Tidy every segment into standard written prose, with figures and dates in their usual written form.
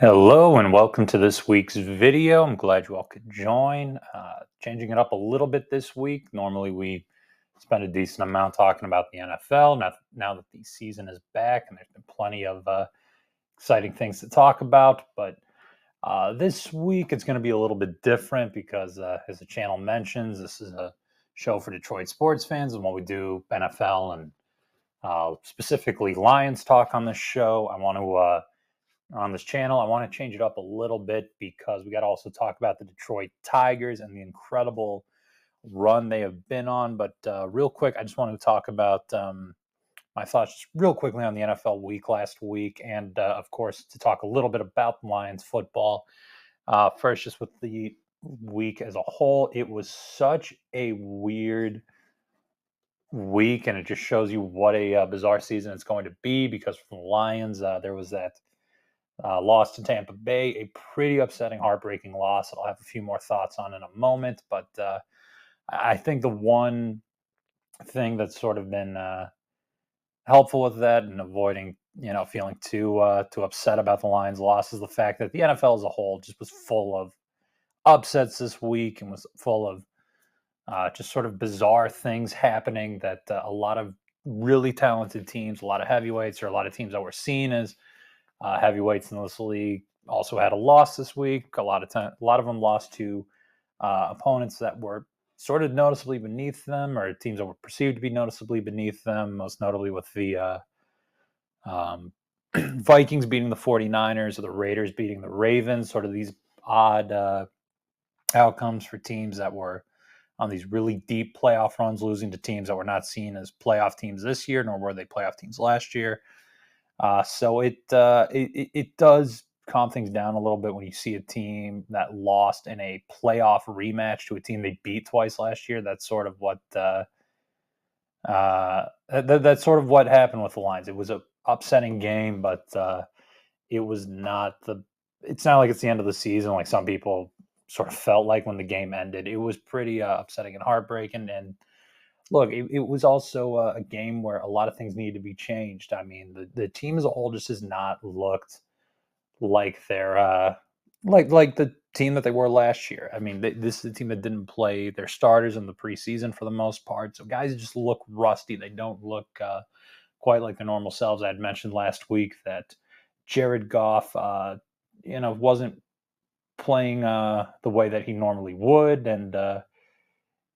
Hello and welcome to this week's video. I'm glad you all could join. Changing it up a little bit this week. Normally we spend a decent amount talking about the NFL. Now that the season is back and there's been plenty of exciting things to talk about. But this week it's going to be a little bit different because as the channel mentions, this is a show for Detroit sports fans. And while we do NFL and specifically Lions talk on this show, I want to on this channel. I want to change it up a little bit because we got to also talk about the Detroit Tigers and the incredible run they have been on. But real quick, I just wanted to talk about my thoughts just real quickly on the NFL week last week, and of course, to talk a little bit about the Lions football. First, just with the week as a whole, it was such a weird week, and it just shows you what a bizarre season it's going to be because for the Lions, there was that loss to Tampa Bay, a pretty upsetting, heartbreaking loss. I'll have a few more thoughts on in a moment, but I think the one thing that's sort of been helpful with that and avoiding, feeling too upset about the Lions' loss is the fact that the NFL as a whole just was full of upsets this week and was full of just sort of bizarre things happening that a lot of really talented teams, a lot of heavyweights, or a lot of teams that were seen as heavyweights in this league also had a loss this week. A lot of them lost to opponents that were sort of noticeably beneath them, or teams that were perceived to be noticeably beneath them. Most notably with the Vikings beating the 49ers or the Raiders beating the Ravens. Sort of these odd outcomes for teams that were on these really deep playoff runs, losing to teams that were not seen as playoff teams this year, nor were they playoff teams last year. So it does calm things down a little bit when you see a team that lost in a playoff rematch to a team they beat twice last year. That's sort of what that's sort of what happened with the Lions. It was a upsetting game, but it was not the. It's not like it's the end of the season, like some people sort of felt like when the game ended. It was pretty upsetting and heartbreaking. And look, it was also a game where a lot of things needed to be changed. I mean, the team as a whole just has not looked like they're like the team that they were last year. I mean, this is a team that didn't play their starters in the preseason for the most part. So guys just look rusty. They don't look quite like their normal selves. I had mentioned last week that Jared Goff, wasn't playing the way that he normally would, and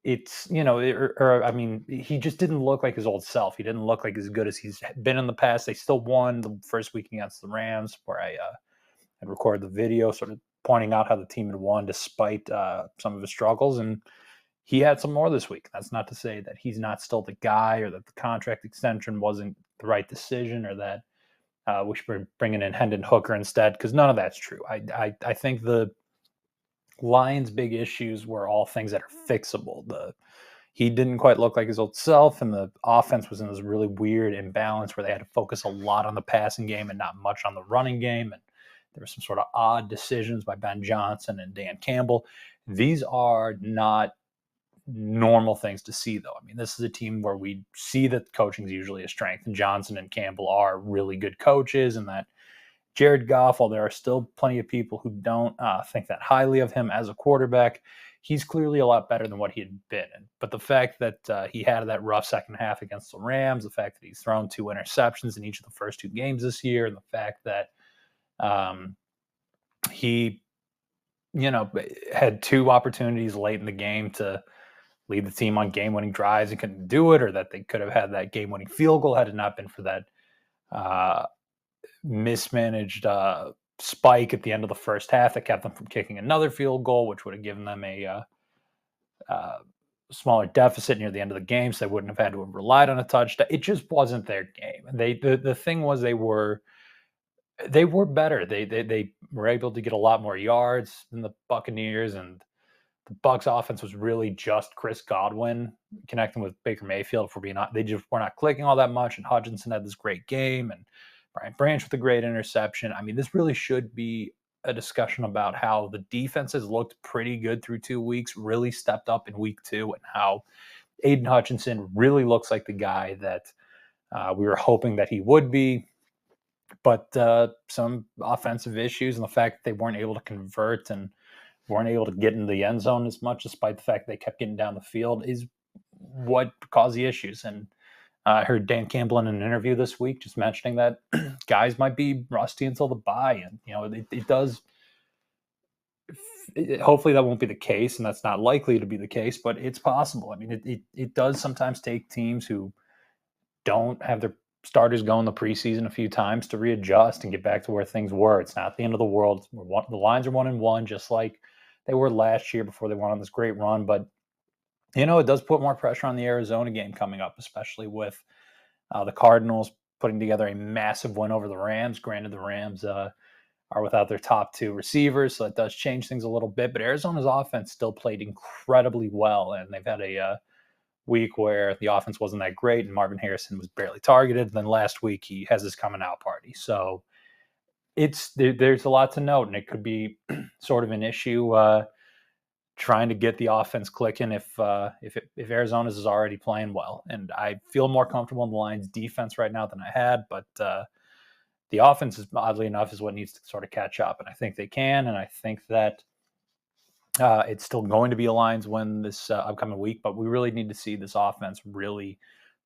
it's I mean, he just didn't look like his old self. He didn't look like as good as he's been in the past. They still won the first week against the Rams, where I had recorded the video, sort of pointing out how the team had won despite some of his struggles, and he had some more this week. That's not to say that he's not still the guy, or that the contract extension wasn't the right decision, or that we should be bringing in Hendon Hooker instead, because none of that's true. I think the Lions' big issues were all things that are fixable. He didn't quite look like his old self, and the offense was in this really weird imbalance where they had to focus a lot on the passing game and not much on the running game. And there were some sort of odd decisions by Ben Johnson and Dan Campbell. These are not normal things to see, though. I mean, this is a team where we see that coaching is usually a strength, and Johnson and Campbell are really good coaches, and that Jared Goff, while there are still plenty of people who don't think that highly of him as a quarterback, he's clearly a lot better than what he had been. But the fact that he had that rough second half against the Rams, the fact that he's thrown 2 interceptions in each of the first 2 games this year, and the fact that he, had 2 opportunities late in the game to lead the team on game-winning drives and couldn't do it, or that they could have had that game-winning field goal had it not been for that mismanaged spike at the end of the first half that kept them from kicking another field goal, which would have given them a smaller deficit near the end of the game, so they wouldn't have had to have relied on a touchdown. It just wasn't their game. And the thing was they were better. They were able to get a lot more yards than the Buccaneers, and the Bucs offense was really just Chris Godwin connecting with Baker Mayfield. For being honest, they just were not clicking all that much. And Hutchinson had this great game, and Brian Branch with a great interception. I mean, this really should be a discussion about how the defenses looked pretty good through 2 weeks, really stepped up in week 2, and how Aiden Hutchinson really looks like the guy that we were hoping that he would be. but some offensive issues and the fact that they weren't able to convert and weren't able to get in the end zone as much, despite the fact they kept getting down the field, is what caused the issues. And I heard Dan Campbell in an interview this week just mentioning that guys might be rusty until the bye, and it does. Hopefully that won't be the case, and that's not likely to be the case, but it's possible. I mean, it does sometimes take teams who don't have their starters go in the preseason a few times to readjust and get back to where things were. It's not the end of the world. The Lions are 1-1, just like they were last year before they went on this great run. But it does put more pressure on the Arizona game coming up, especially with the Cardinals putting together a massive win over the Rams. Granted, the Rams are without their top two receivers, so that does change things a little bit. But Arizona's offense still played incredibly well, and they've had a week where the offense wasn't that great and Marvin Harrison was barely targeted. And then last week he has his coming out party. So there's a lot to note, and it could be sort of an issue trying to get the offense clicking if Arizona's is already playing well. And I feel more comfortable in the Lions defense right now than I had, but the offense is, oddly enough, is what needs to sort of catch up. And I think they can, and I think that it's still going to be a Lions win this upcoming week, but we really need to see this offense really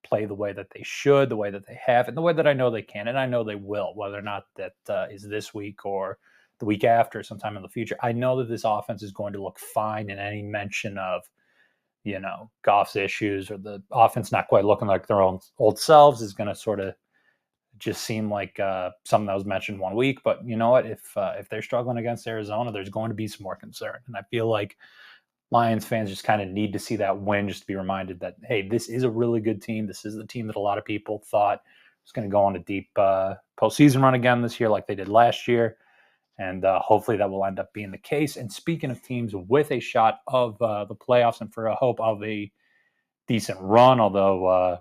play the way that they should, the way that they have, and the way that I know they can, and I know they will, whether or not that is this week or the week after, sometime in the future. I know that this offense is going to look fine, and any mention of, Goff's issues or the offense not quite looking like their own old selves is going to sort of just seem like something that was mentioned 1 week. But you know what? If they're struggling against Arizona, there's going to be some more concern. And I feel like Lions fans just kind of need to see that win just to be reminded that, hey, this is a really good team. This is the team that a lot of people thought was going to go on a deep postseason run again this year like they did last year. And hopefully that will end up being the case. And speaking of teams with a shot of the playoffs and for a hope of a decent run, although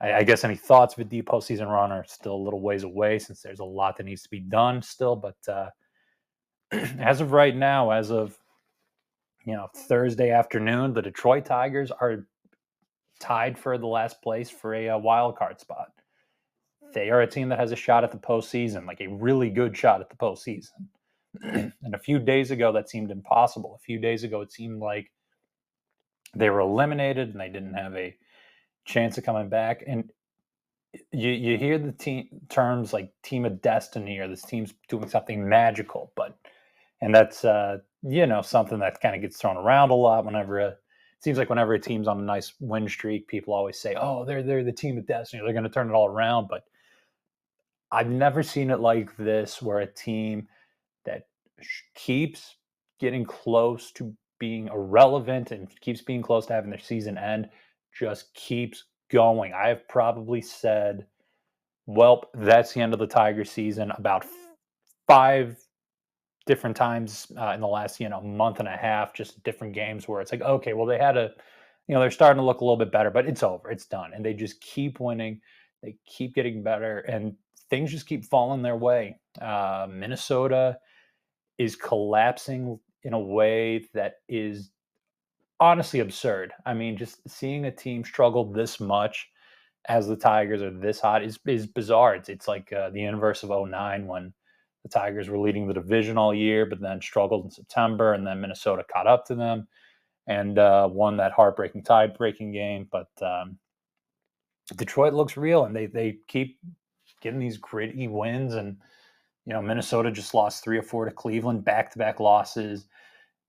I guess any thoughts of a deep postseason run are still a little ways away since there's a lot that needs to be done still. But as of right now, as of Thursday afternoon, the Detroit Tigers are tied for the last place for a wild card spot. They are a team that has a shot at the postseason, like a really good shot at the postseason. And a few days ago, that seemed impossible. A few days ago, it seemed like they were eliminated and they didn't have a chance of coming back. And you hear the terms like team of destiny or this team's doing something magical, and that's something that kind of gets thrown around a lot whenever it seems like whenever a team's on a nice win streak, people always say, oh, they're the team of destiny, they're going to turn it all around. But I've never seen it like this, where a team that keeps getting close to being irrelevant and keeps being close to having their season end just keeps going. I have probably said, well, that's the end of the Tiger season about 5 different times in the last, month and a half, just different games where it's like, okay, well, they had they're starting to look a little bit better, but it's over, it's done. And they just keep winning. They keep getting better and things just keep falling their way. Minnesota is collapsing in a way that is honestly absurd. I mean, just seeing a team struggle this much as the Tigers are this hot is bizarre. It's like the inverse of 2009 when the Tigers were leading the division all year, but then struggled in September, and then Minnesota caught up to them and won that heartbreaking tie-breaking game. But Detroit looks real, and they keep getting these gritty wins. And Minnesota just lost 3 or 4 to Cleveland, back-to-back losses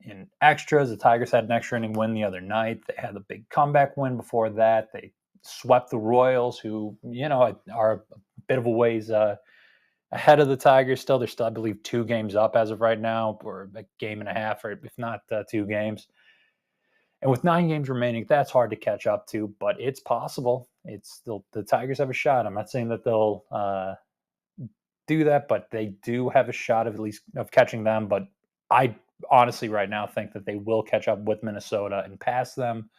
in extras. The Tigers had an extra inning win the other night. They had a big comeback win before that. They swept the Royals, who are a bit of a ways ahead of the Tigers. They're still, I believe, 2 games up as of right now, or a game and a half, or if not 2 games. And with 9 games remaining, that's hard to catch up to, but it's possible. It's still, the Tigers have a shot. I'm not saying that they'll do that, but they do have a shot of at least of catching them. But I honestly right now think that they will catch up with Minnesota and pass them.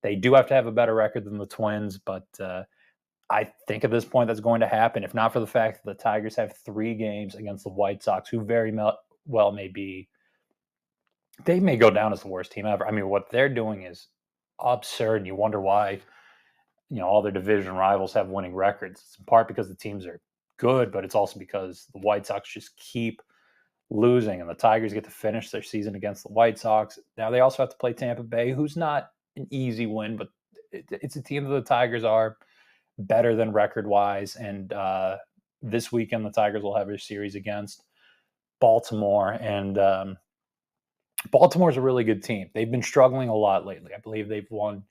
They do have to have a better record than the Twins, but I think at this point that's going to happen, if not for the fact that the Tigers have 3 games against the White Sox, who very well may be, they may go down as the worst team ever. I mean, what they're doing is absurd, and you wonder why all their division rivals have winning records. It's in part because the teams are good, but it's also because the White Sox just keep losing, and the Tigers get to finish their season against the White Sox. Now they also have to play Tampa Bay, who's not an easy win, but it's a team that the Tigers are better than record-wise. And this weekend, the Tigers will have a series against Baltimore, and Baltimore's a really good team. They've been struggling a lot lately. I believe they've won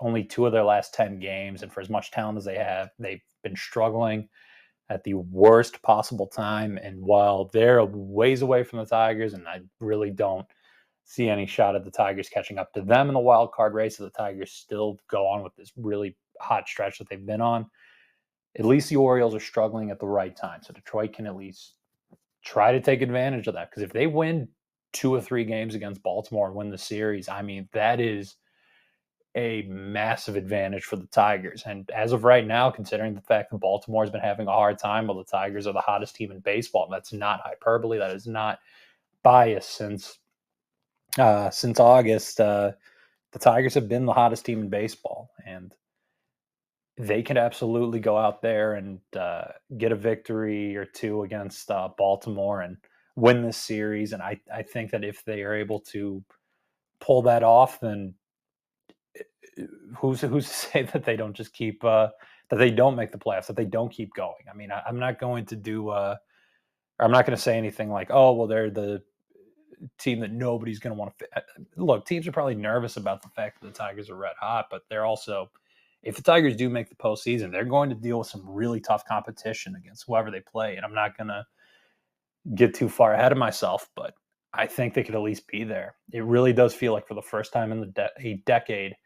only 2 of their last 10 games, and for as much talent as they have, they've been struggling at the worst possible time. And while they're a ways away from the Tigers, and I really don't see any shot at the Tigers catching up to them in the wild card race, so the Tigers still go on with this really hot stretch that they've been on, at least the Orioles are struggling at the right time. So Detroit can at least try to take advantage of that, because if they win 2 or 3 games against Baltimore and win the series, I mean, that is a massive advantage for the Tigers. And as of right now, considering the fact that Baltimore has been having a hard time while the Tigers are the hottest team in baseball, and that's not hyperbole, that is not bias. Since August, the Tigers have been the hottest team in baseball, and they can absolutely go out there and get a victory or 2 against Baltimore and win this series. And I think that if they are able to pull that off, then who's to say that they don't just keep that they don't make the playoffs, that they don't keep going? I mean, I'm not going to do I'm not going to say anything like, oh, well, they're the team that nobody's going to want to look. Teams are probably nervous about the fact that the Tigers are red hot, but they're also, if the Tigers do make the postseason, they're going to deal with some really tough competition against whoever they play. And I'm not going to get too far ahead of myself, but I think they could at least be there. It really does feel like for the first time in a decade,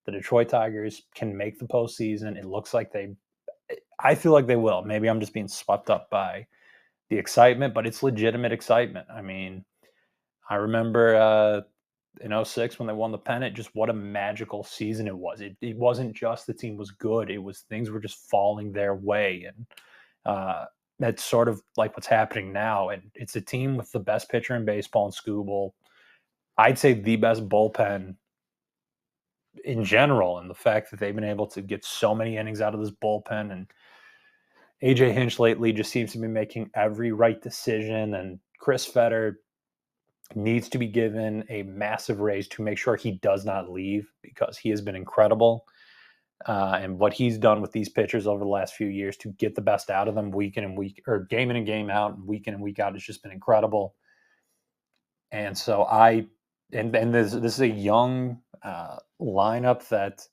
the Detroit Tigers can make the postseason. It looks like I feel like they will. Maybe I'm just being swept up by the excitement, but it's legitimate excitement. I mean, I remember in 06 when they won the pennant, just what a magical season it was. It wasn't just the team was good. It was things were just falling their way. And that's sort of like what's happening now. And it's a team with the best pitcher in baseball in Skubal. I'd say the best bullpen in general, and the fact that they've been able to get so many innings out of this bullpen. And AJ Hinch lately just seems to be making every right decision. And Chris Fetter needs to be given a massive raise to make sure he does not leave, because he has been incredible. And what he's done with these pitchers over the last few years to get the best out of them week in and week, or game in and game out, and week in and week out, has just been incredible. And so this is a young lineup that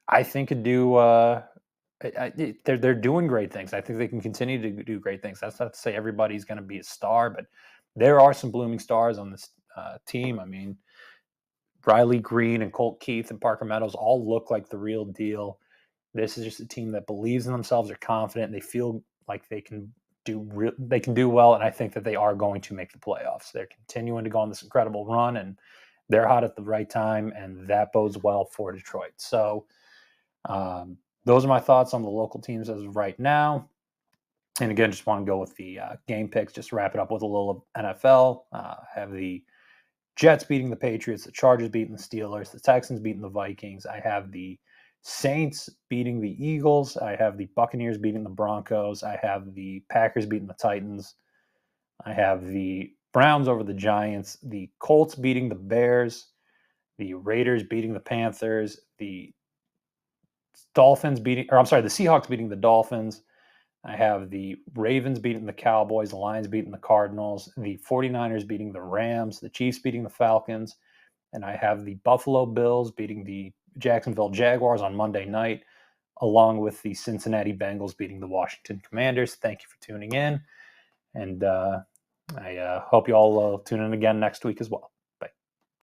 I think could do. They're doing great things. I think they can continue to do great things. That's not to say everybody's going to be a star, but there are some blooming stars on this team. I mean, Riley Green and Colt Keith and Parker Meadows all look like the real deal. This is just a team that believes in themselves. They're confident. They feel like they can do well, and I think that they are going to make the playoffs. They're continuing to go on this incredible run, and they're hot at the right time, and that bodes well for Detroit. So those are my thoughts on the local teams as of right now. And again, just want to go with the game picks, just wrap it up with a little NFL. Have the Jets beating the Patriots, the Chargers beating the Steelers, the Texans beating the Vikings. I have the Saints beating the Eagles. I have the Buccaneers beating the Broncos. I have the Packers beating the Titans. I have the Browns over the Giants, the Colts beating the Bears, the Raiders beating the Panthers, the Seahawks beating the Dolphins. I have the Ravens beating the Cowboys, the Lions beating the Cardinals, the 49ers beating the Rams, the Chiefs beating the Falcons, and I have the Buffalo Bills beating the Jacksonville Jaguars on Monday night, along with the Cincinnati Bengals beating the Washington Commanders. Thank you for tuning in, and I hope you all tune in again next week as well.